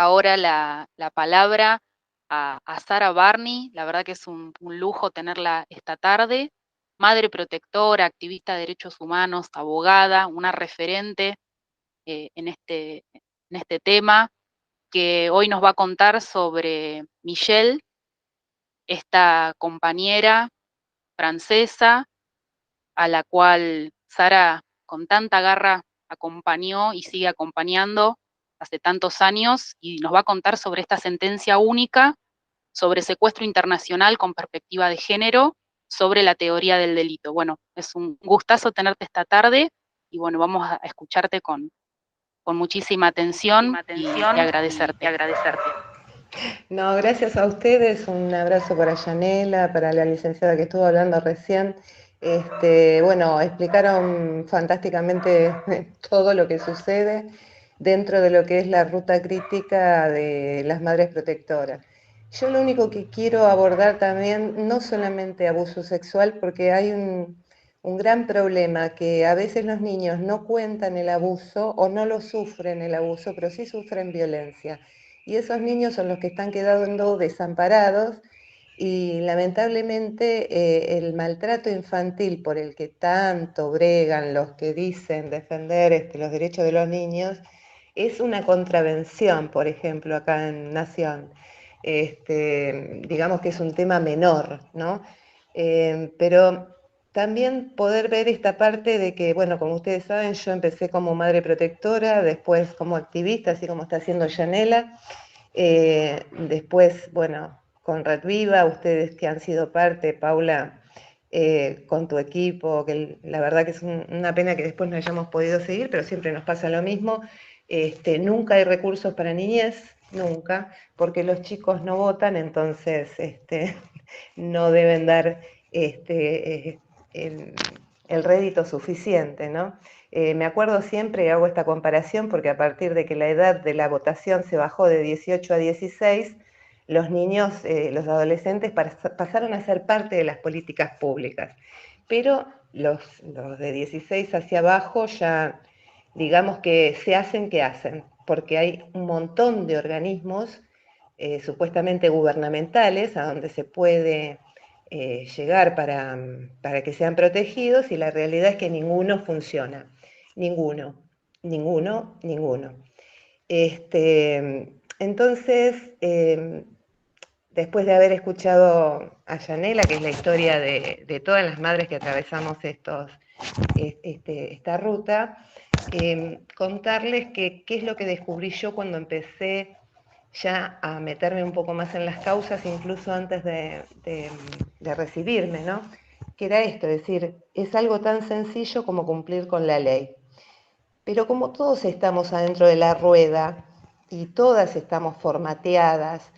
ahora la palabra a Sara Barney. La verdad que es un lujo tenerla esta tarde. Madre protectora, activista de derechos humanos, abogada, una referente en este tema, que hoy nos va a contar sobre Michelle, esta compañera francesa a la cual Sara con tanta garra acompañó y sigue acompañando hace tantos años, y nos va a contar sobre esta sentencia única sobre secuestro internacional con perspectiva de género, sobre la teoría del delito. Bueno, es un gustazo tenerte esta tarde y bueno, vamos a escucharte con muchísima atención y agradecerte. No, gracias a ustedes, un abrazo para Yanela, para la licenciada que estuvo hablando recién. Bueno, explicaron fantásticamente todo lo que sucede dentro de lo que es la ruta crítica de las madres protectoras. Yo lo único que quiero abordar también, no solamente abuso sexual, porque hay un gran problema que a veces los niños no cuentan el abuso o no lo sufren el abuso, pero sí sufren violencia. Y esos niños son los que están quedando desamparados y lamentablemente el maltrato infantil por el que tanto bregan los que dicen defender los derechos de los niños es una contravención, por ejemplo, acá en Nación. Digamos que es un tema menor, ¿no? Pero también poder ver esta parte de que, bueno, como ustedes saben, yo empecé como madre protectora, después como activista, así como está haciendo Yanela, después, bueno, con Red Viva, ustedes que han sido parte, Paula, con tu equipo, que la verdad que es una pena que después no hayamos podido seguir, pero siempre nos pasa lo mismo. Nunca hay recursos para niñez, nunca, porque los chicos no votan, entonces no deben dar el rédito suficiente, ¿no? Me acuerdo siempre, y hago esta comparación, porque a partir de que la edad de la votación se bajó de 18 a 16, los niños, los adolescentes pasaron a ser parte de las políticas públicas. Pero los de 16 hacia abajo ya, digamos que se hacen que hacen, porque hay un montón de organismos supuestamente gubernamentales a donde se puede llegar para que sean protegidos, y la realidad es que ninguno funciona. Ninguno, ninguno, ninguno. Entonces, después de haber escuchado a Yanela, que es la historia de todas las madres que atravesamos esta ruta, contarles qué es lo que descubrí yo cuando empecé ya a meterme un poco más en las causas, incluso antes de recibirme, ¿no? Que era esto, es decir, es algo tan sencillo como cumplir con la ley. Pero como todos estamos adentro de la rueda y todas estamos formateadas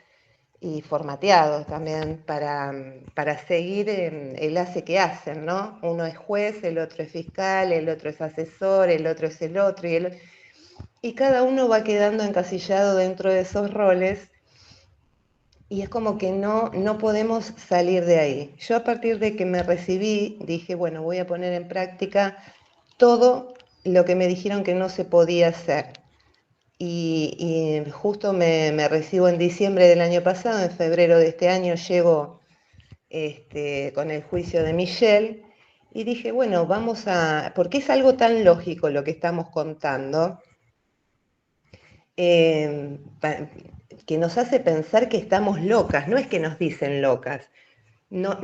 y formateados también para seguir el hace que hacen, ¿no? Uno es juez, el otro es fiscal, el otro es asesor, el otro es el otro, y cada uno va quedando encasillado dentro de esos roles, y es como que no podemos salir de ahí. Yo a partir de que me recibí dije, bueno, voy a poner en práctica todo lo que me dijeron que no se podía hacer. Y justo me recibo en diciembre del año pasado, en febrero de este año llego con el juicio de Michelle, y dije, bueno, porque es algo tan lógico lo que estamos contando, eh, que nos hace pensar que estamos locas, no es que nos dicen locas, no,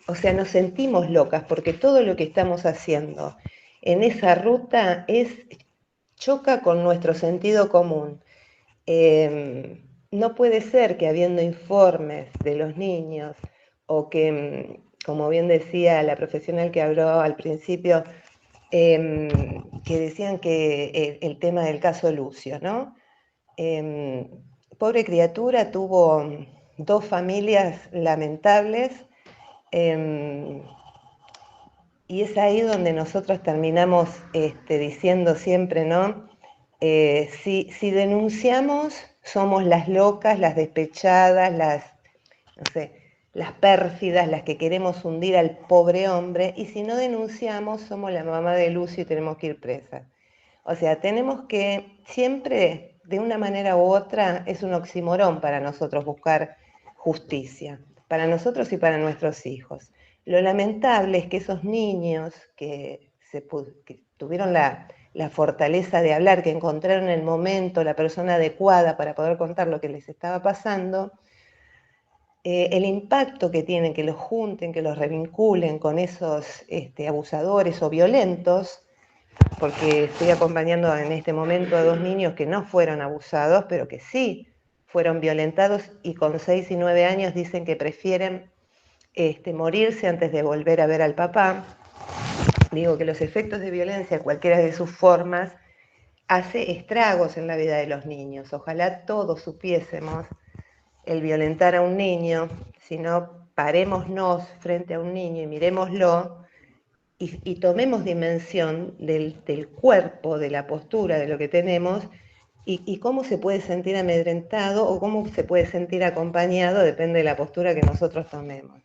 o sea, nos sentimos locas porque todo lo que estamos haciendo en esa ruta choca con nuestro sentido común. No puede ser que habiendo informes de los niños o que, como bien decía la profesional que habló al principio, que decían que el tema del caso Lucio, ¿no? Pobre criatura, tuvo dos familias lamentables, eh, y es ahí donde nosotros terminamos diciendo siempre, ¿no? Si denunciamos, somos las locas, las despechadas, no sé, las pérfidas, las que queremos hundir al pobre hombre, y si no denunciamos, somos la mamá de Lucio y tenemos que ir presas. O sea, tenemos que siempre de una manera u otra es un oxímoron para nosotros buscar justicia, para nosotros y para nuestros hijos. Lo lamentable es que esos niños que tuvieron la fortaleza de hablar, que encontraron el momento, la persona adecuada para poder contar lo que les estaba pasando, el impacto que tienen, que los junten, que los revinculen con esos abusadores o violentos, porque estoy acompañando en este momento a 2 niños que no fueron abusados, pero que sí fueron violentados y con 6 y 9 años dicen que prefieren morirse antes de volver a ver al papá. Digo que los efectos de violencia, cualquiera de sus formas, hace estragos en la vida de los niños. Ojalá todos supiésemos el violentar a un niño, sino parémonos frente a un niño y mirémoslo y tomemos dimensión del cuerpo, de la postura, de lo que tenemos y cómo se puede sentir amedrentado o cómo se puede sentir acompañado, depende de la postura que nosotros tomemos.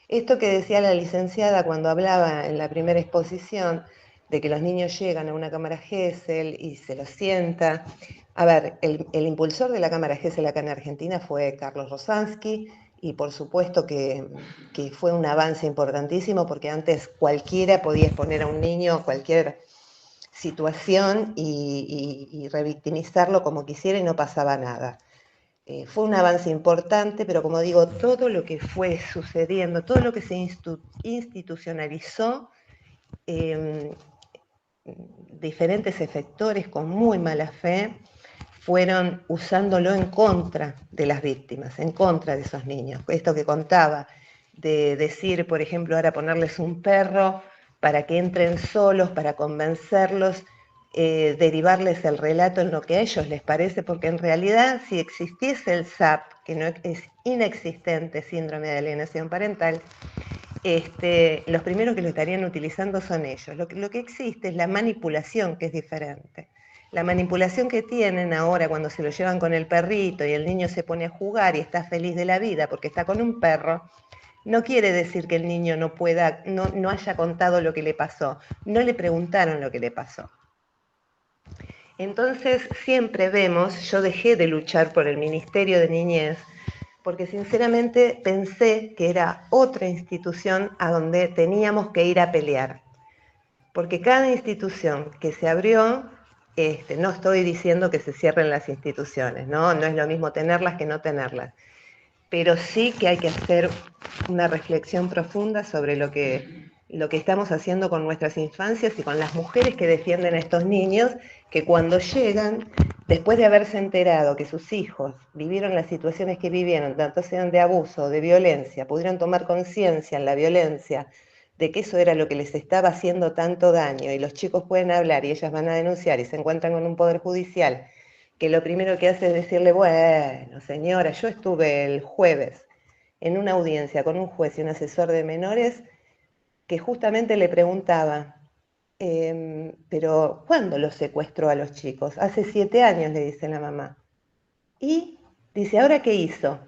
Esto que decía la licenciada cuando hablaba en la primera exposición, de que los niños llegan a una cámara Gesell y se los sienta. A ver, el impulsor de la cámara Gesell acá en Argentina fue Carlos Rosansky, y por supuesto que fue un avance importantísimo, porque antes cualquiera podía exponer a un niño a cualquier situación y revictimizarlo como quisiera y no pasaba nada. Fue un avance importante, pero como digo, todo lo que fue sucediendo, todo lo que se institucionalizó, diferentes efectores con muy mala fe fueron usándolo en contra de las víctimas, en contra de esos niños. Esto que contaba, de decir, por ejemplo, ahora ponerles un perro para que entren solos, para convencerlos, derivarles el relato en lo que a ellos les parece, porque en realidad si existiese el SAP, que no es inexistente, síndrome de alienación parental, los primeros que lo estarían utilizando son ellos. Lo que existe es la manipulación, que es diferente. La manipulación que tienen ahora cuando se lo llevan con el perrito y el niño se pone a jugar y está feliz de la vida porque está con un perro, no quiere decir que el niño no haya contado lo que le pasó. No le preguntaron lo que le pasó. Entonces siempre vemos, yo dejé de luchar por el Ministerio de Niñez, porque sinceramente pensé que era otra institución a donde teníamos que ir a pelear. Porque cada institución que se abrió, no estoy diciendo que se cierren las instituciones, ¿no? No es lo mismo tenerlas que no tenerlas, pero sí que hay que hacer una reflexión profunda sobre lo que estamos haciendo con nuestras infancias y con las mujeres que defienden a estos niños, que cuando llegan, después de haberse enterado que sus hijos vivieron las situaciones que vivieron, tanto sean de abuso o de violencia, pudieron tomar conciencia en la violencia de que eso era lo que les estaba haciendo tanto daño, y los chicos pueden hablar y ellas van a denunciar y se encuentran con un poder judicial que lo primero que hace es decirle, bueno, señora, yo estuve el jueves en una audiencia con un juez y un asesor de menores que justamente le preguntaba, pero ¿cuándo los secuestró a los chicos? Hace 7 años, le dice la mamá. Y dice, ¿ahora qué hizo?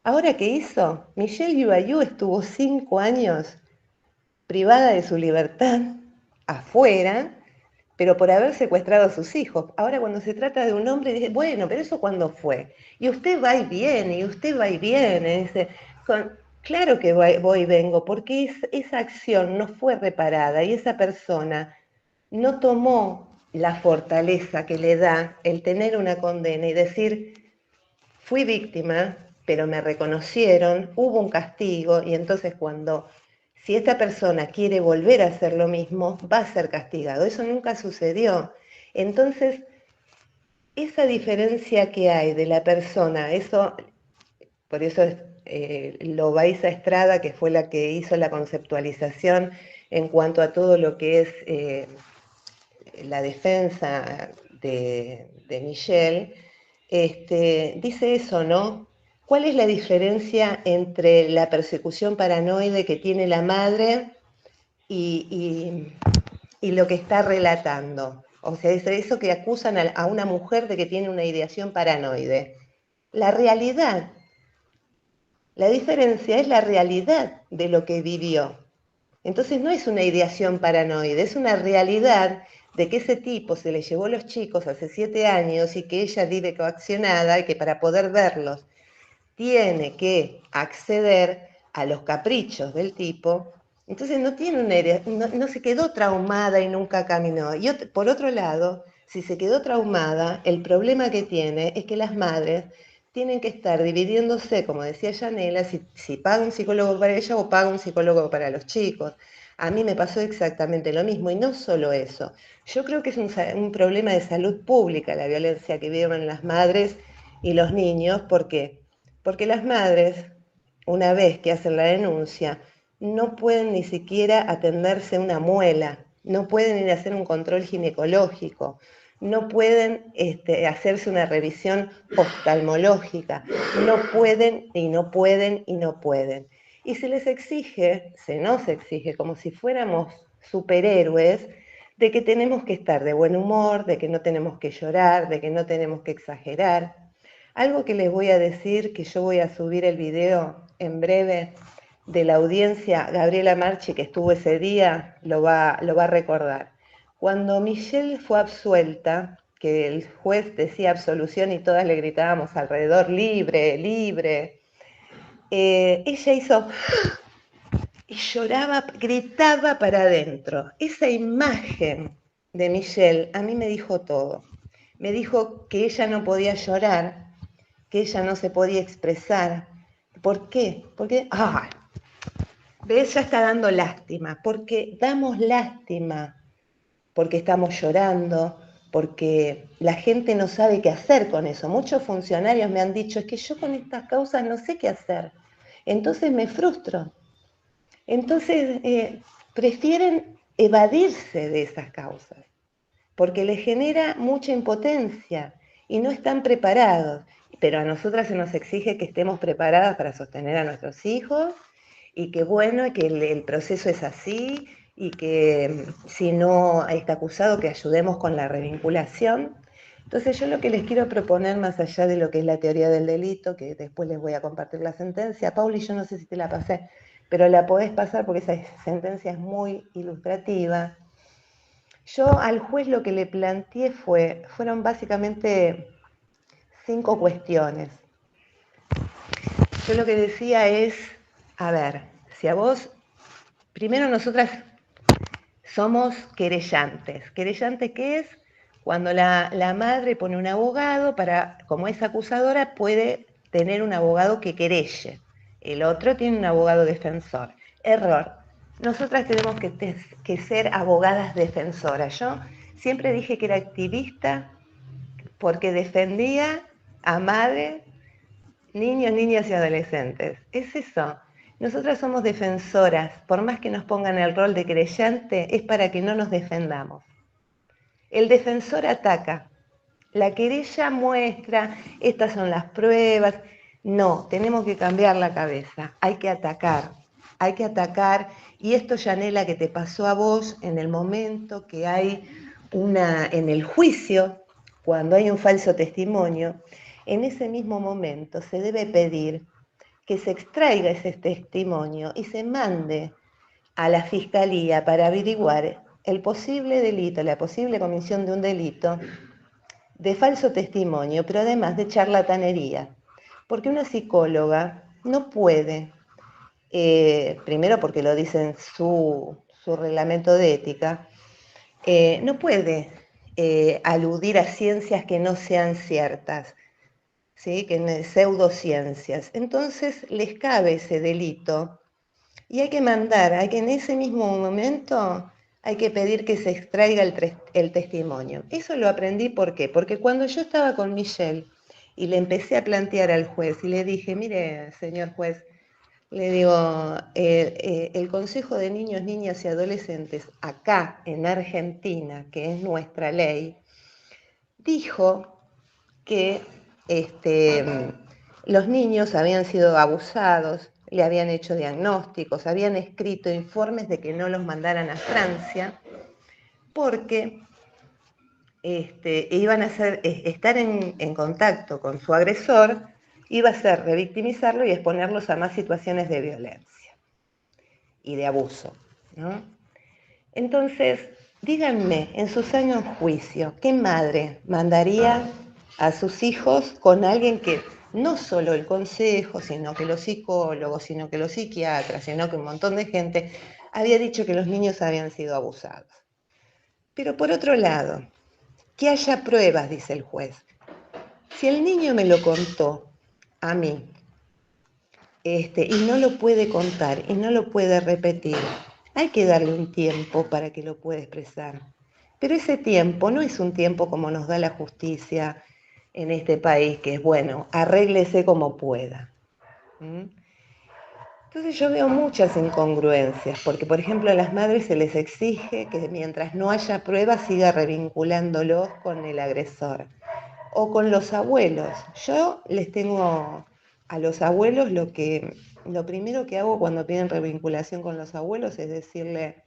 ¿Ahora qué hizo? Michelle Yubayú estuvo 5 años privada de su libertad afuera, pero por haber secuestrado a sus hijos. Ahora cuando se trata de un hombre, dice, bueno, pero eso cuándo fue. Y usted va y viene, y usted va y viene. Dice, claro que voy y vengo, porque esa acción no fue reparada y esa persona no tomó la fortaleza que le da el tener una condena y decir, fui víctima, pero me reconocieron, hubo un castigo, y entonces si esta persona quiere volver a hacer lo mismo, va a ser castigado. Eso nunca sucedió. Entonces, esa diferencia que hay de la persona, por eso Loaiza Estrada, que fue la que hizo la conceptualización en cuanto a todo lo que es la defensa de Michelle, dice eso, ¿no? ¿Cuál es la diferencia entre la persecución paranoide que tiene la madre y, y lo que está relatando? O sea, es eso que acusan a una mujer de que tiene una ideación paranoide. La realidad, la diferencia es la realidad de lo que vivió. Entonces no es una ideación paranoide, es una realidad de que ese tipo se le llevó los chicos hace 7 años y que ella vive coaccionada y que para poder verlos tiene que acceder a los caprichos del tipo, entonces no tiene no se quedó traumada y nunca caminó. Y por otro lado, si se quedó traumada, el problema que tiene es que las madres tienen que estar dividiéndose, como decía Yanela, si paga un psicólogo para ella o paga un psicólogo para los chicos. A mí me pasó exactamente lo mismo, y no solo eso. Yo creo que es un problema de salud pública la violencia que viven las madres y los niños, porque las madres, una vez que hacen la denuncia, no pueden ni siquiera atenderse una muela, no pueden ir a hacer un control ginecológico, no pueden hacerse una revisión oftalmológica, no pueden y no pueden y no pueden. Y se nos exige como si fuéramos superhéroes, de que tenemos que estar de buen humor, de que no tenemos que llorar, de que no tenemos que exagerar. Algo que les voy a decir, que yo voy a subir el video en breve, de la audiencia, Gabriela Marchi, que estuvo ese día, lo va a recordar. Cuando Michelle fue absuelta, que el juez decía absolución y todas le gritábamos alrededor, libre, libre, ella hizo y lloraba, gritaba para adentro. Esa imagen de Michelle a mí me dijo todo. Me dijo que ella no podía llorar, que ella no se podía expresar. ¿Por qué? Porque, ¿ves? Ya está dando lástima, porque damos lástima, porque estamos llorando, porque la gente no sabe qué hacer con eso. Muchos funcionarios me han dicho, es que yo con estas causas no sé qué hacer. Entonces me frustro. Entonces prefieren evadirse de esas causas, porque les genera mucha impotencia y no están preparados. Pero a nosotras se nos exige que estemos preparadas para sostener a nuestros hijos y que bueno, que el proceso es así y que si no está acusado, que ayudemos con la revinculación. Entonces yo lo que les quiero proponer, más allá de lo que es la teoría del delito, que después les voy a compartir la sentencia, Pauli, yo no sé si te la pasé, pero la podés pasar porque esa sentencia es muy ilustrativa. Yo al juez lo que le planteé fueron básicamente 5 cuestiones. Yo lo que decía es, a ver, si a vos, primero nosotras somos querellantes. ¿Querellante qué es? Cuando la madre pone un abogado como es acusadora, puede tener un abogado que querelle. El otro tiene un abogado defensor. Error. Nosotras tenemos que ser abogadas defensoras. Yo siempre dije que era activista porque defendía a madres, niños, niñas y adolescentes. Es eso. Nosotras somos defensoras, por más que nos pongan el rol de querellante, es para que no nos defendamos. El defensor ataca, la querella muestra, estas son las pruebas. No, tenemos que cambiar la cabeza, hay que atacar, y esto, Yanela, que te pasó a vos en el momento que hay en el juicio, cuando hay un falso testimonio, en ese mismo momento se debe pedir que se extraiga ese testimonio y se mande a la fiscalía para averiguar el posible delito, la posible comisión de un delito de falso testimonio, pero además de charlatanería. Porque una psicóloga no puede, primero porque lo dice en su reglamento de ética, no puede aludir a ciencias que no sean ciertas, ¿sí? Que pseudociencias. Entonces les cabe ese delito y hay que hay que en ese mismo momento, hay que pedir que se extraiga el testimonio. Eso lo aprendí, ¿por qué? Porque cuando yo estaba con Michelle y le empecé a plantear al juez y le dije, mire, señor juez, le digo, el Consejo de Niños, Niñas y Adolescentes acá en Argentina, que es nuestra ley, dijo que los niños habían sido abusados, le habían hecho diagnósticos, habían escrito informes de que no los mandaran a Francia, porque iban a estar en contacto con su agresor, iba a ser revictimizarlo y exponerlos a más situaciones de violencia y de abuso, ¿no? Entonces, díganme, en su sano juicio, ¿qué madre mandaría a sus hijos con alguien que no solo el consejo, sino que los psicólogos, sino que los psiquiatras, sino que un montón de gente había dicho que los niños habían sido abusados? Pero por otro lado, que haya pruebas, dice el juez. Si el niño me lo contó a mí, y no lo puede contar y no lo puede repetir, hay que darle un tiempo para que lo pueda expresar. Pero ese tiempo no es un tiempo como nos da la justicia en este país, que es bueno, arréglese como pueda. ¿Mm? Entonces yo veo muchas incongruencias, porque por ejemplo a las madres se les exige que mientras no haya pruebas siga revinculándolos con el agresor. O con los abuelos. Yo les tengo a los abuelos lo primero que hago cuando piden revinculación con los abuelos es decirle,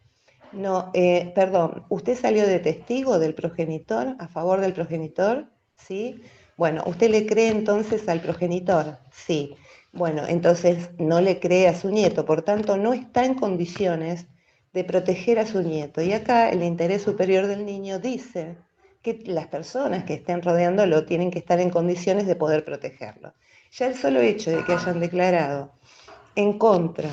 no, perdón, ¿usted salió de testigo del progenitor, a favor del progenitor? ¿Sí? Bueno, ¿usted le cree entonces al progenitor? Sí. Bueno, entonces no le cree a su nieto, por tanto no está en condiciones de proteger a su nieto. Y acá el interés superior del niño dice que las personas que estén rodeándolo tienen que estar en condiciones de poder protegerlo. Ya el solo hecho de que hayan declarado en contra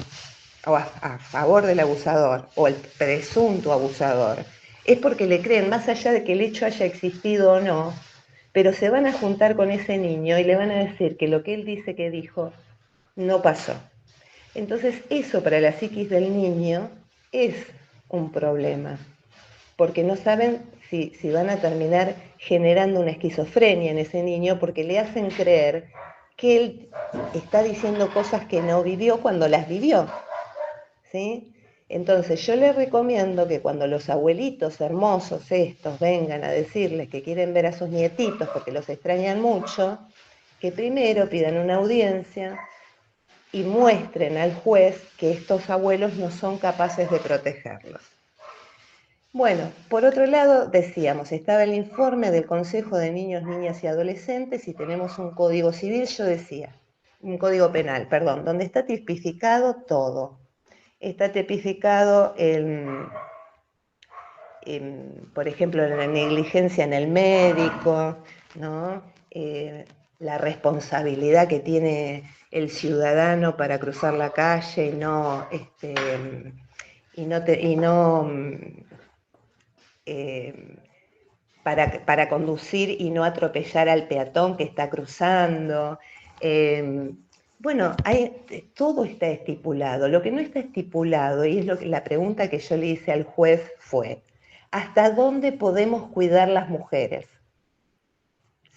o a favor del abusador o el presunto abusador, es porque le creen, más allá de que el hecho haya existido o no, pero se van a juntar con ese niño y le van a decir que lo que él dice que dijo no pasó. Entonces eso para la psiquis del niño es un problema, porque no saben si van a terminar generando una esquizofrenia en ese niño, porque le hacen creer que él está diciendo cosas que no vivió cuando las vivió. ¿Sí? Entonces yo les recomiendo que cuando los abuelitos hermosos estos vengan a decirles que quieren ver a sus nietitos porque los extrañan mucho, que primero pidan una audiencia y muestren al juez que estos abuelos no son capaces de protegerlos. Bueno, por otro lado, decíamos, estaba el informe del Consejo de Niños, Niñas y Adolescentes y tenemos un código civil, yo decía, un código penal, perdón, donde está tipificado todo. Está tipificado, por ejemplo, la negligencia en el médico, ¿no? La responsabilidad que tiene el ciudadano para cruzar la calle y no para conducir y no atropellar al peatón que está cruzando. Eh, bueno, todo está estipulado. Lo que no está estipulado, y es la pregunta que yo le hice al juez fue, ¿hasta dónde podemos cuidar las mujeres?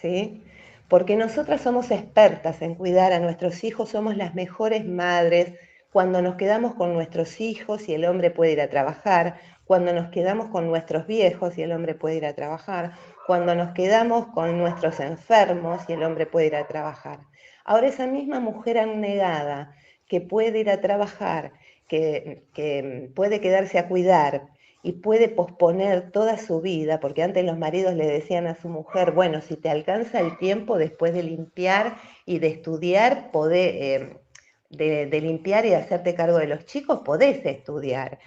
¿Sí? Porque nosotras somos expertas en cuidar a nuestros hijos, somos las mejores madres cuando nos quedamos con nuestros hijos y el hombre puede ir a trabajar, cuando nos quedamos con nuestros viejos y el hombre puede ir a trabajar, cuando nos quedamos con nuestros enfermos y el hombre puede ir a trabajar. Ahora esa misma mujer abnegada que puede ir a trabajar, que puede quedarse a cuidar, y puede posponer toda su vida, porque antes los maridos le decían a su mujer, bueno, si te alcanza el tiempo después de limpiar y de estudiar, de limpiar y de hacerte cargo de los chicos, podés estudiar,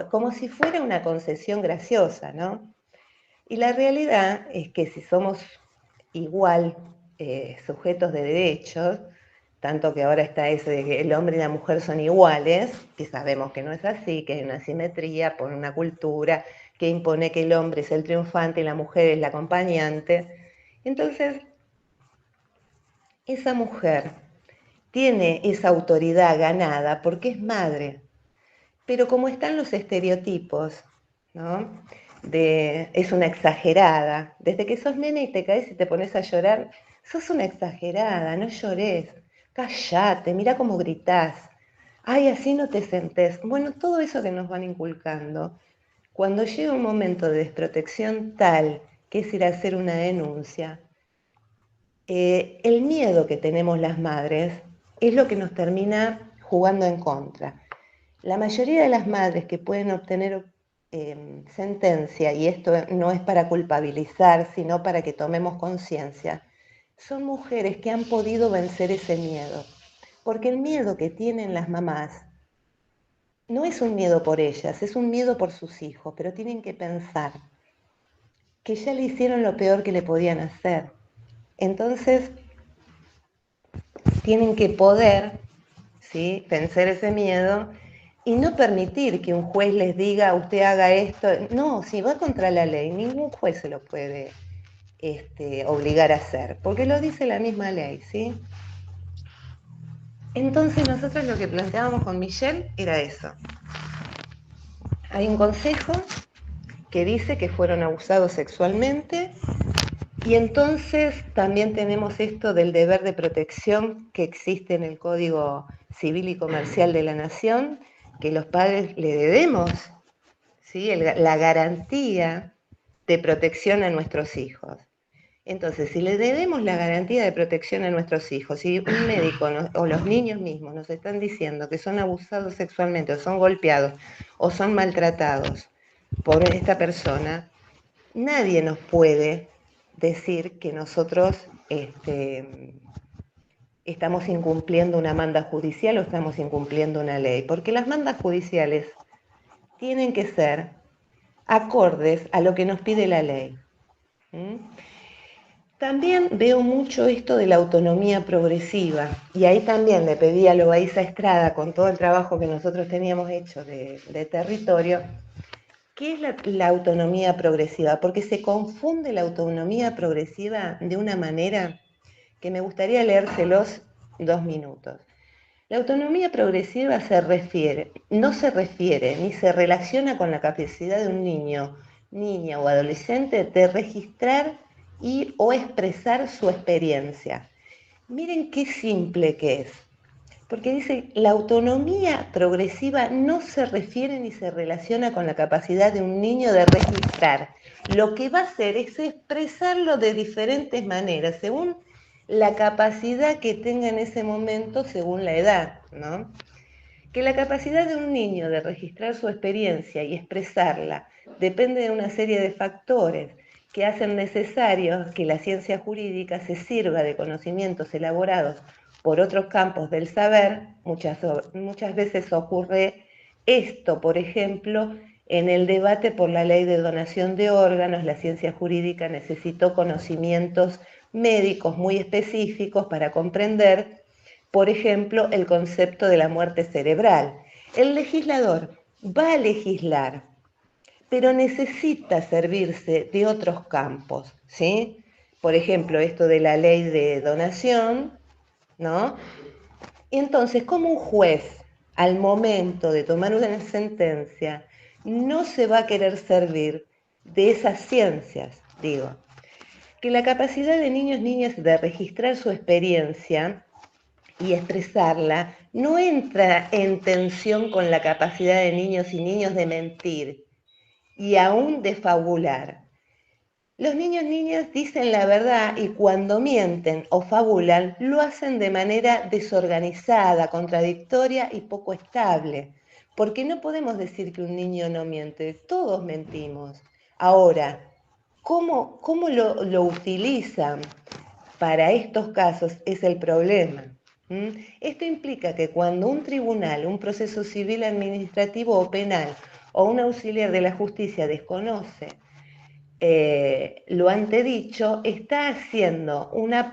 como si fuera una concesión graciosa, ¿no? Y la realidad es que si somos igual sujetos de derechos, tanto que ahora está eso de que el hombre y la mujer son iguales, que sabemos que no es así, que hay una asimetría por una cultura que impone que el hombre es el triunfante y la mujer es la acompañante. Entonces, esa mujer tiene esa autoridad ganada porque es madre, pero como están los estereotipos, ¿no? Es una exagerada. Desde que sos nena y te caes y te pones a llorar, sos una exagerada, no llores. Callate, mira cómo gritás. Ay, así no te sentés. Bueno, todo eso que nos van inculcando. Cuando llega un momento de desprotección tal que es ir a hacer una denuncia, el miedo que tenemos las madres es lo que nos termina jugando en contra. La mayoría de las madres que pueden obtener sentencia, y esto no es para culpabilizar, sino para que tomemos conciencia, son mujeres que han podido vencer ese miedo. Porque el miedo que tienen las mamás no es un miedo por ellas, es un miedo por sus hijos, pero tienen que pensar que ya le hicieron lo peor que le podían hacer. Entonces, tienen que poder, ¿sí?, vencer ese miedo y no permitir que un juez les diga, usted haga esto. No, si va contra la ley, ningún juez se lo puede obligar a hacer, porque lo dice la misma ley, ¿sí? Entonces nosotros lo que planteábamos con Michelle era eso. Hay un consejo que dice que fueron abusados sexualmente y entonces también tenemos esto del deber de protección que existe en el Código Civil y Comercial de la Nación, que los padres le debemos, ¿sí?, la garantía de protección a nuestros hijos. Entonces, si le debemos la garantía de protección a nuestros hijos, si un médico o los niños mismos nos están diciendo que son abusados sexualmente o son golpeados o son maltratados por esta persona, nadie nos puede decir que nosotros estamos incumpliendo una manda judicial o estamos incumpliendo una ley, porque las mandas judiciales tienen que ser acordes a lo que nos pide la ley. ¿Mm? También veo mucho esto de la autonomía progresiva, y ahí también le pedí a Loaiza Estrada, con todo el trabajo que nosotros teníamos hecho de territorio, ¿qué es la autonomía progresiva? Porque se confunde la autonomía progresiva de una manera que me gustaría leérselos 2 minutos. La autonomía progresiva no se refiere ni se relaciona con la capacidad de un niño, niña o adolescente de registrar y o expresar su experiencia. Miren qué simple que es, porque dice, la autonomía progresiva no se refiere ni se relaciona con la capacidad de un niño de registrar. Lo que va a hacer es expresarlo de diferentes maneras, según la capacidad que tenga en ese momento, según la edad, ¿no? Que la capacidad de un niño de registrar su experiencia y expresarla depende de una serie de factores que hacen necesario que la ciencia jurídica se sirva de conocimientos elaborados por otros campos del saber. Muchas veces ocurre esto, por ejemplo, en el debate por la ley de donación de órganos. La ciencia jurídica necesitó conocimientos médicos muy específicos para comprender, por ejemplo, el concepto de la muerte cerebral. El legislador va a legislar, pero necesita servirse de otros campos, ¿sí? Por ejemplo, esto de la ley de donación, ¿no? Y entonces, como un juez, al momento de tomar una sentencia, no se va a querer servir de esas ciencias, digo, que la capacidad de niños, niñas de registrar su experiencia y expresarla no entra en tensión con la capacidad de niños y niñas de mentir y aún de fabular. Los niños y niñas dicen la verdad y cuando mienten o fabulan lo hacen de manera desorganizada, contradictoria y poco estable, porque no podemos decir que un niño no miente, todos mentimos. Ahora, ¿cómo lo utilizan para estos casos es el problema? Esto implica que cuando un tribunal, un proceso civil, administrativo o penal o un auxiliar de la justicia desconoce lo antedicho, está haciendo que una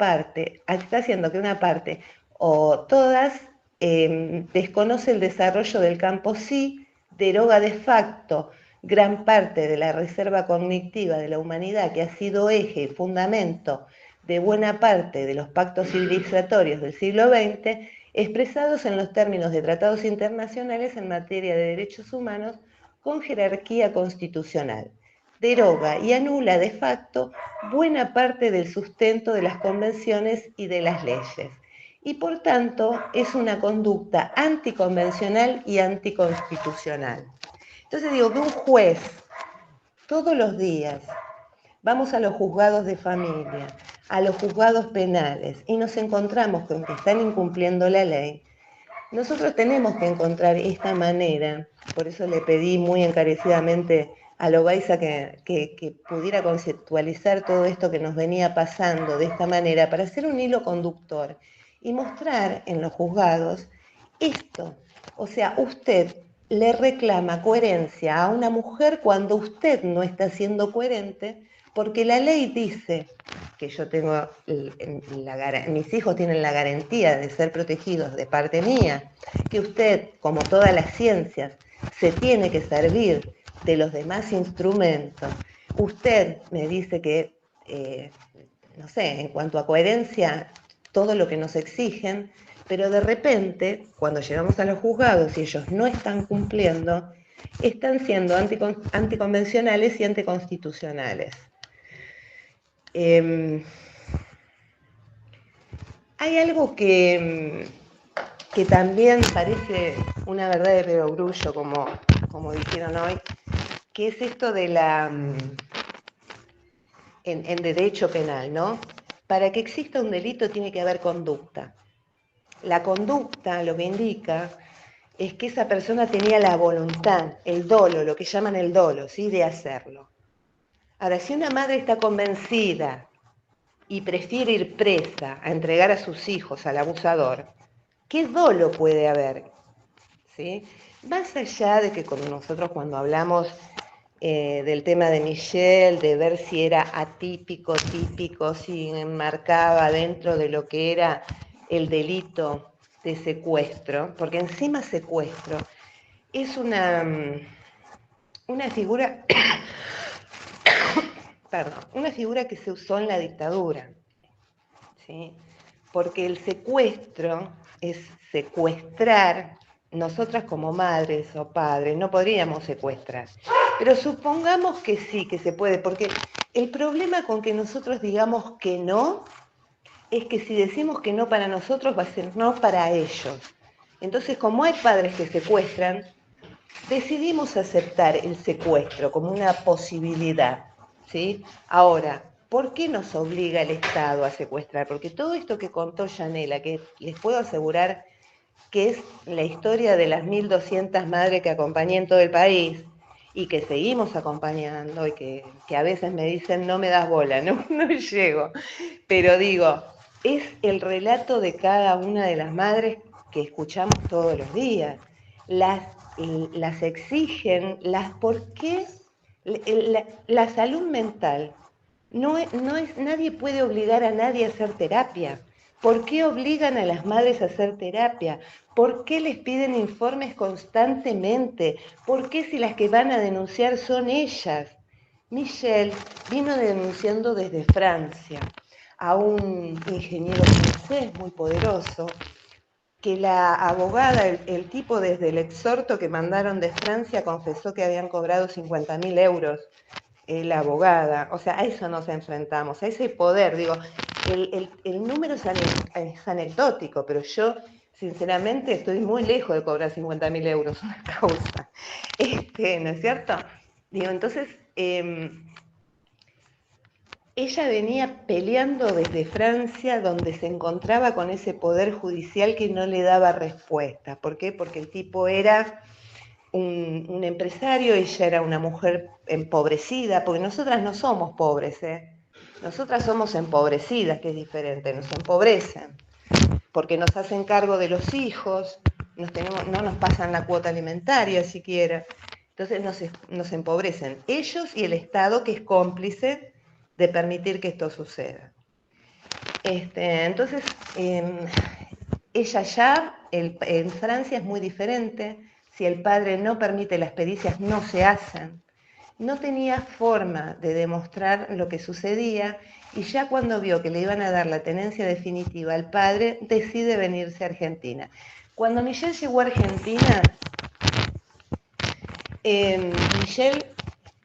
parte o todas desconoce el desarrollo del campo sí, deroga de facto gran parte de la reserva cognitiva de la humanidad que ha sido eje y fundamento de buena parte de los pactos civilizatorios del siglo XX, expresados en los términos de tratados internacionales en materia de derechos humanos con jerarquía constitucional. Deroga y anula de facto buena parte del sustento de las convenciones y de las leyes. Y por tanto es una conducta anticonvencional y anticonstitucional. Entonces digo que un juez todos los días vamos a los juzgados de familia, a los juzgados penales y nos encontramos con que están incumpliendo la ley. Nosotros tenemos que encontrar esta manera, por eso le pedí muy encarecidamente a Loaiza que pudiera conceptualizar todo esto que nos venía pasando de esta manera para hacer un hilo conductor y mostrar en los juzgados esto. O sea, usted le reclama coherencia a una mujer cuando usted no está siendo coherente, porque la ley dice que yo tengo, mis hijos tienen la garantía de ser protegidos de parte mía, que usted, como todas las ciencias, se tiene que servir de los demás instrumentos. Usted me dice que, no sé, en cuanto a coherencia, todo lo que nos exigen, pero de repente, cuando llegamos a los juzgados y ellos no están cumpliendo, están siendo anticonvencionales y anticonstitucionales. Hay algo que también parece una verdad de perogrullo, como dijeron hoy, que es esto de en derecho penal, ¿no? Para que exista un delito tiene que haber conducta. La conducta lo que indica es que esa persona tenía la voluntad, el dolo, lo que llaman el dolo, ¿sí? De hacerlo. Ahora, si una madre está convencida y prefiere ir presa a entregar a sus hijos al abusador, ¿qué dolo puede haber? ¿Sí? Más allá de que con nosotros cuando hablamos del tema de Michelle, de ver si era atípico, típico, si enmarcaba dentro de lo que era el delito de secuestro, porque encima secuestro es una figura, perdón, una figura que se usó en la dictadura, ¿sí? Porque el secuestro es secuestrar. Nosotras como madres o padres no podríamos secuestrar, pero supongamos que sí, que se puede, porque el problema con que nosotros digamos que no es que si decimos que no para nosotros va a ser no para ellos. Entonces, como hay padres que secuestran, decidimos aceptar el secuestro como una posibilidad, ¿sí? Ahora, ¿por qué nos obliga el Estado a secuestrar? Porque todo esto que contó Yanela, que les puedo asegurar que es la historia de las 1.200 madres que acompañé en todo el país y que seguimos acompañando y que a veces me dicen no me das bola, no, no llego, pero digo, es el relato de cada una de las madres que escuchamos todos los días. Las exigen, ¿por qué? La salud mental nadie puede obligar a nadie a hacer terapia. ¿Por qué obligan a las madres a hacer terapia? ¿Por qué les piden informes constantemente? ¿Por qué si las que van a denunciar son ellas? Michelle vino denunciando desde Francia a un ingeniero francés muy poderoso, que la abogada, el tipo desde el exhorto que mandaron de Francia confesó que habían cobrado 50.000 euros la abogada. O sea, a eso nos enfrentamos, a ese poder. Digo, el número es anecdótico, pero yo sinceramente estoy muy lejos de cobrar 50.000 euros una causa. ¿No es cierto? Digo, entonces, ella venía peleando desde Francia, donde se encontraba con ese poder judicial que no le daba respuesta. ¿Por qué? Porque el tipo era un empresario, ella era una mujer empobrecida, porque nosotras no somos pobres, ¿eh? Nosotras somos empobrecidas, que es diferente, nos empobrecen, porque nos hacen cargo de los hijos, no nos pasan la cuota alimentaria siquiera, entonces nos empobrecen ellos y el Estado, que es cómplice de permitir que esto suceda. Entonces, ella ya, en Francia es muy diferente, si el padre no permite las pericias no se hacen. No tenía forma de demostrar lo que sucedía y ya cuando vio que le iban a dar la tenencia definitiva al padre, decide venirse a Argentina. Cuando Michelle llegó a Argentina, Michelle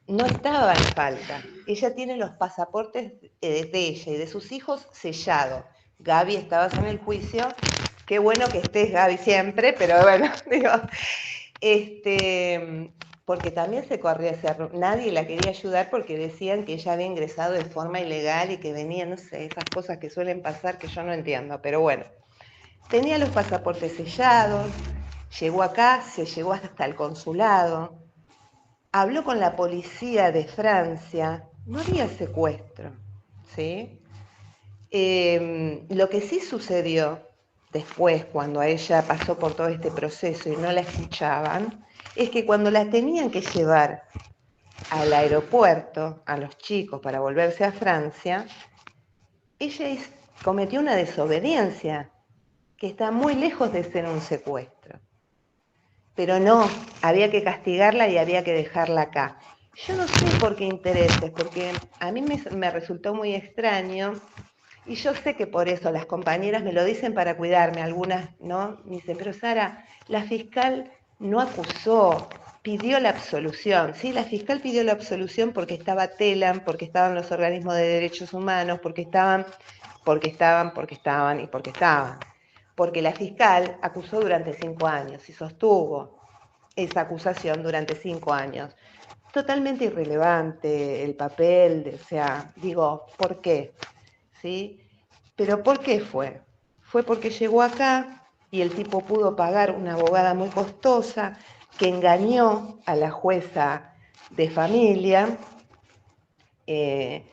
no estaba en falta. Ella tiene los pasaportes de ella y de sus hijos sellados. Gaby, estabas en el juicio. Qué bueno que estés, Gaby, siempre, pero bueno, digo, porque también se corría ese nadie la quería ayudar porque decían que ella había ingresado de forma ilegal y que venía, no sé, esas cosas que suelen pasar que yo no entiendo, pero bueno. Tenía los pasaportes sellados, llegó acá, se llegó hasta el consulado, habló con la policía de Francia, no había secuestro, ¿sí? Lo que sí sucedió después, cuando a ella pasó por todo este proceso y no la escuchaban, es que cuando las tenían que llevar al aeropuerto, a los chicos, para volverse a Francia, ella cometió una desobediencia que está muy lejos de ser un secuestro. Pero no, había que castigarla y había que dejarla acá. Yo no sé por qué intereses, porque a mí me resultó muy extraño, y yo sé que por eso las compañeras me lo dicen para cuidarme, algunas, ¿no? Me dicen, pero Sara, la fiscal no acusó, pidió la absolución. Sí, la fiscal pidió la absolución porque estaba TELAM, porque estaban los organismos de derechos humanos, porque estaban, y porque estaban. Porque la fiscal acusó durante 5 años y sostuvo esa acusación durante 5 años. Totalmente irrelevante el papel, o sea, digo, ¿por qué? ¿Sí? Pero ¿por qué fue? Fue porque llegó acá y el tipo pudo pagar una abogada muy costosa que engañó a la jueza de familia, que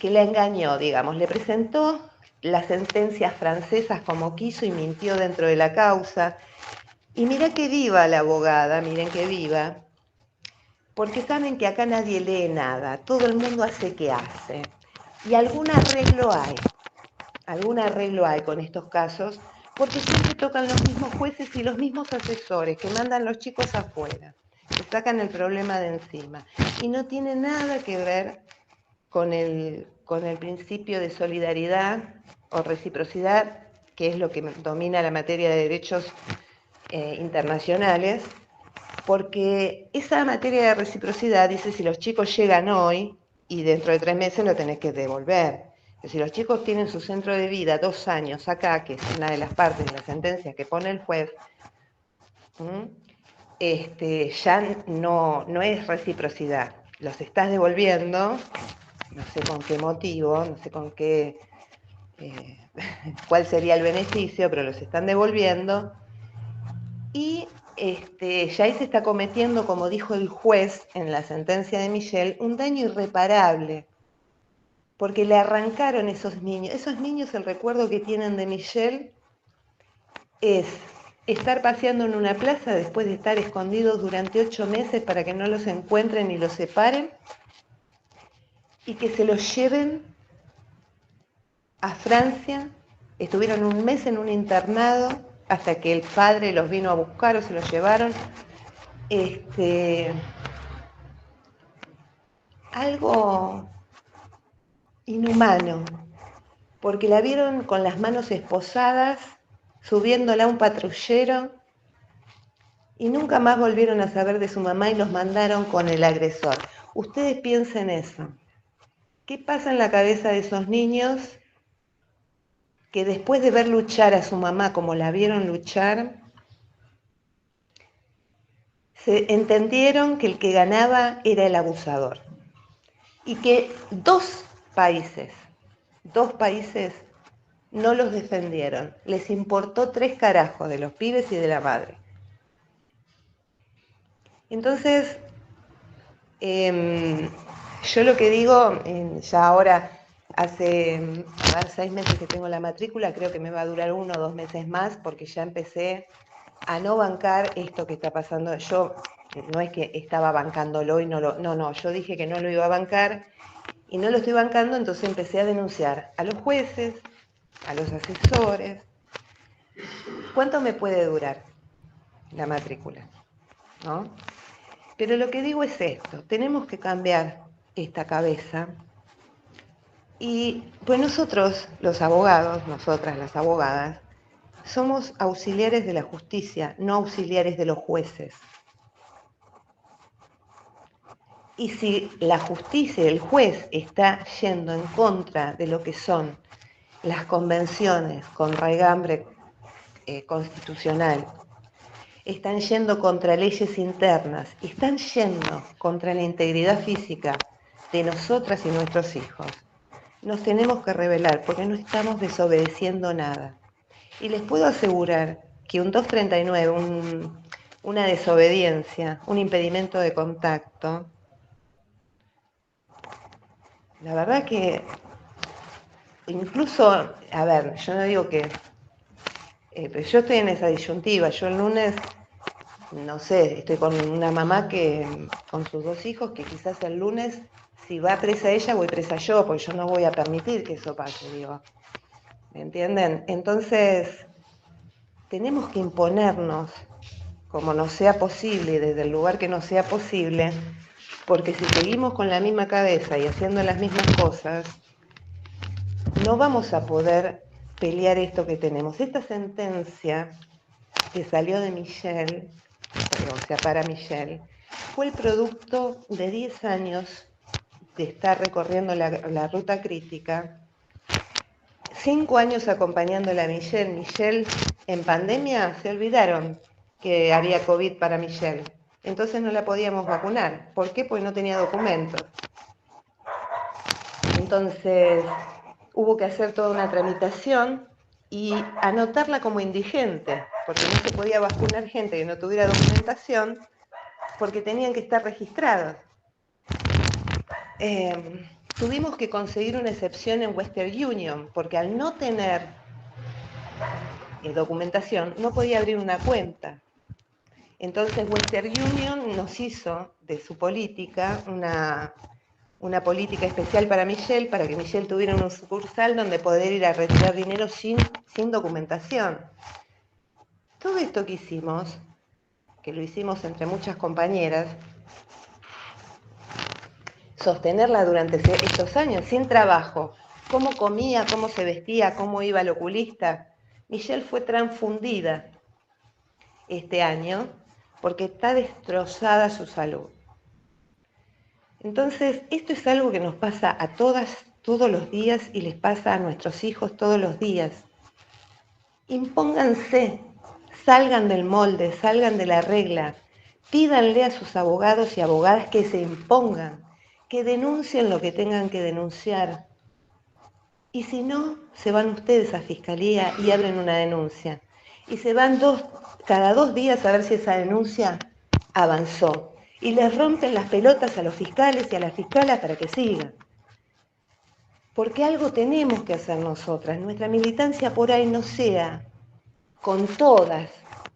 la engañó, digamos, le presentó las sentencias francesas como quiso y mintió dentro de la causa. Y mirá que viva la abogada, miren que viva, porque saben que acá nadie lee nada, todo el mundo hace que hace. Y algún arreglo hay con estos casos, porque siempre tocan los mismos jueces y los mismos asesores que mandan los chicos afuera, que sacan el problema de encima. Y no tiene nada que ver con el principio de solidaridad o reciprocidad, que es lo que domina la materia de derechos internacionales, porque esa materia de reciprocidad dice si los chicos llegan hoy y dentro de 3 meses lo tenés que devolver. Que si los chicos tienen su centro de vida 2 años acá, que es una de las partes de la sentencia que pone el juez, ya no es reciprocidad. Los estás devolviendo, no sé con qué motivo, no sé con qué, cuál sería el beneficio, pero los están devolviendo. Y ya ahí se está cometiendo, como dijo el juez en la sentencia de Michel, un daño irreparable, porque le arrancaron esos niños. Esos niños, el recuerdo que tienen de Michel es estar paseando en una plaza después de estar escondidos durante 8 meses para que no los encuentren y los separen, y que se los lleven a Francia. Estuvieron un mes en un internado hasta que el padre los vino a buscar o se los llevaron. Algo inhumano, porque la vieron con las manos esposadas, subiéndola a un patrullero, y nunca más volvieron a saber de su mamá y los mandaron con el agresor. Ustedes piensen eso. ¿Qué pasa en la cabeza de esos niños que después de ver luchar a su mamá como la vieron luchar, se entendieron que el que ganaba era el abusador? Y que dos países no los defendieron. Les importó 3 carajos de los pibes y de la madre. Entonces, yo lo que digo, ya ahora hace 6 meses que tengo la matrícula, creo que me va a durar 1 o 2 meses más, porque ya empecé a no bancar esto que está pasando. Yo no es que estaba bancándolo y no, yo dije que no lo iba a bancar y no lo estoy bancando, entonces empecé a denunciar a los jueces, a los asesores. ¿Cuánto me puede durar la matrícula? ¿No? Pero lo que digo es esto, tenemos que cambiar esta cabeza y pues nosotros, los abogados, nosotras las abogadas, somos auxiliares de la justicia, no auxiliares de los jueces. Y si la justicia, el juez, está yendo en contra de lo que son las convenciones con raigambre constitucional, están yendo contra leyes internas, están yendo contra la integridad física de nosotras y nuestros hijos, nos tenemos que rebelar porque no estamos desobedeciendo nada. Y les puedo asegurar que un 239, una desobediencia, un impedimento de contacto, la verdad que incluso, a ver, yo no digo que, pero yo estoy en esa disyuntiva. Yo el lunes no sé, estoy con una mamá con sus 2 hijos, que quizás el lunes, si va presa ella, voy presa yo, porque yo no voy a permitir que eso pase, digo. ¿Me entienden? Entonces, tenemos que imponernos como nos sea posible, desde el lugar que nos sea posible, porque si seguimos con la misma cabeza y haciendo las mismas cosas, no vamos a poder pelear esto que tenemos. Esta sentencia que salió de Michelle, o sea, para Michelle, fue el producto de 10 años de estar recorriendo la ruta crítica, 5 años acompañándola a Michelle. Michelle, en pandemia, se olvidaron que había COVID para Michelle. Entonces no la podíamos vacunar. ¿Por qué? Porque no tenía documentos. Entonces hubo que hacer toda una tramitación y anotarla como indigente, porque no se podía vacunar gente que no tuviera documentación, porque tenían que estar registrados. Tuvimos que conseguir una excepción en Western Union, porque al no tener documentación no podía abrir una cuenta. Entonces Western Union nos hizo de su política una política especial para Michelle, para que Michelle tuviera un sucursal donde poder ir a retirar dinero sin documentación. Todo esto que hicimos, que lo hicimos entre muchas compañeras, sostenerla durante estos años sin trabajo, cómo comía, cómo se vestía, cómo iba al oculista. Michelle fue transfundida este año porque está destrozada su salud. Entonces, esto es algo que nos pasa a todas, todos los días, y les pasa a nuestros hijos todos los días. Impónganse, salgan del molde, salgan de la regla, pídanle a sus abogados y abogadas que se impongan, que denuncien lo que tengan que denunciar. Y si no, se van ustedes a fiscalía y abren una denuncia. Y se van cada 2 días a ver si esa denuncia avanzó. Y les rompen las pelotas a los fiscales y a las fiscalas para que sigan. Porque algo tenemos que hacer nosotras. Nuestra militancia por ahí no sea con todas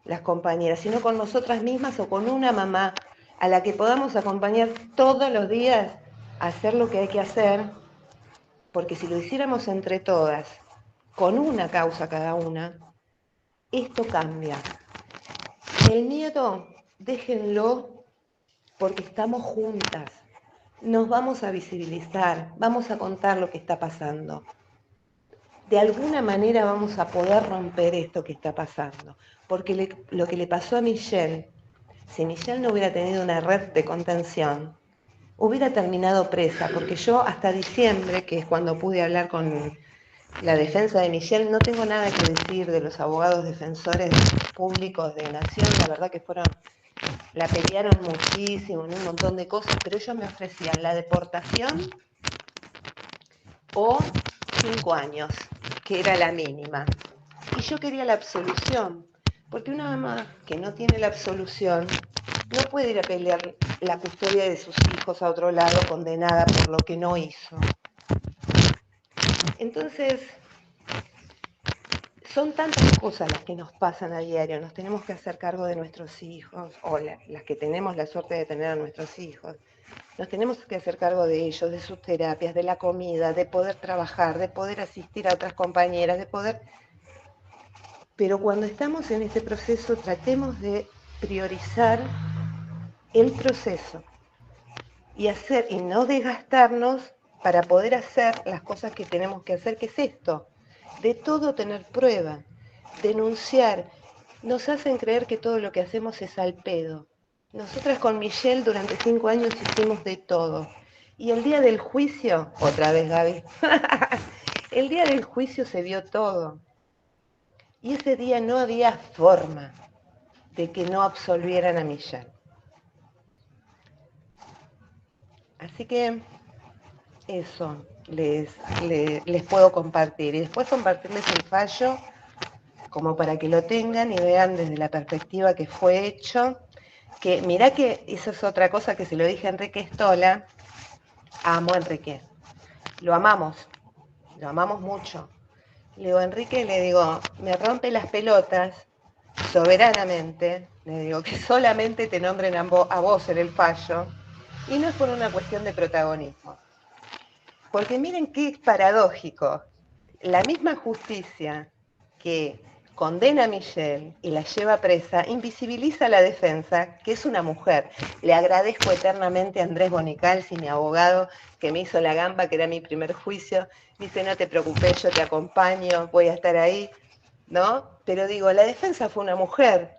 las compañeras, sino con nosotras mismas o con una mamá a la que podamos acompañar todos los días a hacer lo que hay que hacer, porque si lo hiciéramos entre todas, con una causa cada una, esto cambia. El miedo, déjenlo, porque estamos juntas. Nos vamos a visibilizar, vamos a contar lo que está pasando. De alguna manera vamos a poder romper esto que está pasando. Porque lo que le pasó a Michelle, si Michelle no hubiera tenido una red de contención, hubiera terminado presa, porque yo hasta diciembre, que es cuando pude hablar con la defensa de Michelle, no tengo nada que decir de los abogados defensores públicos de Nación, la verdad que la pelearon muchísimo en un montón de cosas, pero ellos me ofrecían la deportación o 5 años, que era la mínima. Y yo quería la absolución, porque una mamá que no tiene la absolución no puede ir a pelear la custodia de sus hijos a otro lado condenada por lo que no hizo. Entonces, son tantas cosas las que nos pasan a diario, nos tenemos que hacer cargo de nuestros hijos, o las que tenemos la suerte de tener a nuestros hijos, nos tenemos que hacer cargo de ellos, de sus terapias, de la comida, de poder trabajar, de poder asistir a otras compañeras, de poder... Pero cuando estamos en este proceso, tratemos de priorizar el proceso y no desgastarnos para poder hacer las cosas que tenemos que hacer, que es esto, de todo tener prueba, denunciar. Nos hacen creer que todo lo que hacemos es al pedo. Nosotras con Michelle durante 5 años hicimos de todo. Y el día del juicio, otra vez Gaby, el día del juicio se vio todo. Y ese día no había forma de que no absolvieran a Michelle. Así que eso les puedo compartir. Y después compartirles el fallo como para que lo tengan y vean desde la perspectiva que fue hecho. Que mirá que eso es otra cosa que se lo dije a Enrique Stola. Amo a Enrique. Lo amamos mucho. Le digo a Enrique, le digo, me rompe las pelotas soberanamente, le digo que solamente te nombren a vos en el fallo, y no es por una cuestión de protagonismo. Porque miren qué paradójico, la misma justicia que condena a Michelle y la lleva presa, invisibiliza a la defensa, que es una mujer. Le agradezco eternamente a Andrés Bonicalzi, mi abogado, que me hizo la gamba, que era mi primer juicio. Dice, no te preocupes, yo te acompaño, voy a estar ahí, ¿no? Pero digo, la defensa fue una mujer.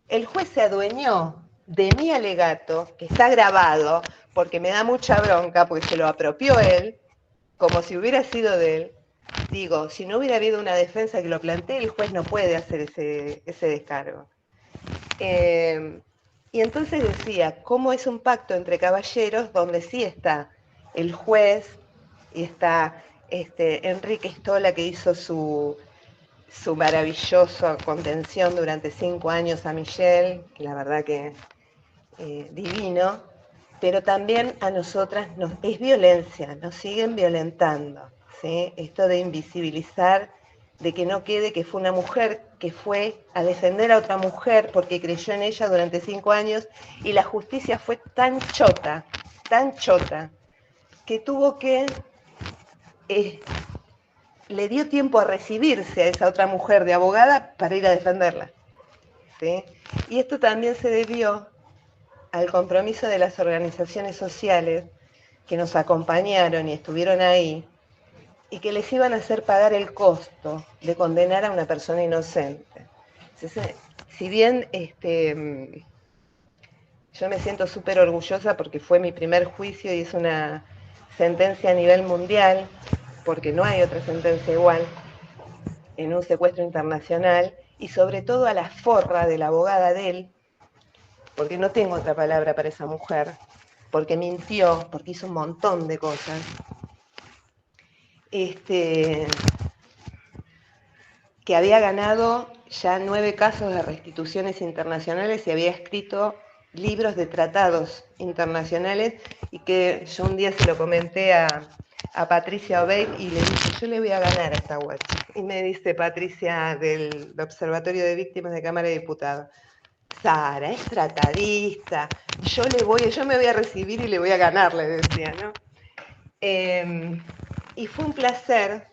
El juez se adueñó de mi alegato, que está grabado, porque me da mucha bronca, porque se lo apropió él, como si hubiera sido de él. Digo, si no hubiera habido una defensa que lo plantee, el juez no puede hacer ese descargo. Y entonces decía, ¿cómo es un pacto entre caballeros donde sí está el juez y está Enrique Stola, que hizo su maravillosa contención durante 5 años a Michelle, que la verdad que divino, pero también a nosotras es violencia, nos siguen violentando, ¿sí? Esto de invisibilizar, de que no quede que fue una mujer que fue a defender a otra mujer porque creyó en ella durante 5 años y la justicia fue tan chota, que tuvo que le dio tiempo a recibirse a esa otra mujer de abogada para ir a defenderla, ¿sí? Y esto también se debió al compromiso de las organizaciones sociales que nos acompañaron y estuvieron ahí y que les iban a hacer pagar el costo de condenar a una persona inocente. Entonces, si bien yo me siento súper orgullosa porque fue mi primer juicio y es una sentencia a nivel mundial, porque no hay otra sentencia igual en un secuestro internacional, y sobre todo a la forra de la abogada de él, porque no tengo otra palabra para esa mujer, porque mintió, porque hizo un montón de cosas. Que había ganado ya 9 casos de restituciones internacionales y había escrito libros de tratados internacionales, y que yo un día se lo comenté a Patricia Obeid y le dije, yo le voy a ganar a esta guacha. Y me dice Patricia del Observatorio de Víctimas de Cámara de Diputados, Sara, es tratadista, yo me voy a recibir y le voy a ganar, le decía, ¿no? Y fue un placer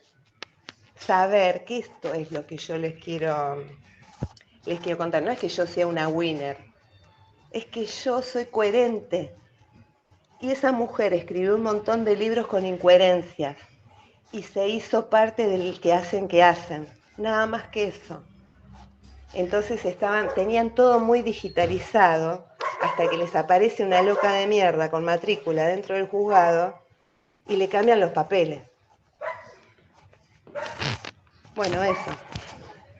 saber que esto es lo que yo les quiero contar. No es que yo sea una winner, es que yo soy coherente. Y esa mujer escribió un montón de libros con incoherencias y se hizo parte del que hacen, nada más que eso. Entonces tenían todo muy digitalizado hasta que les aparece una loca de mierda con matrícula dentro del juzgado y le cambian los papeles. Bueno, eso.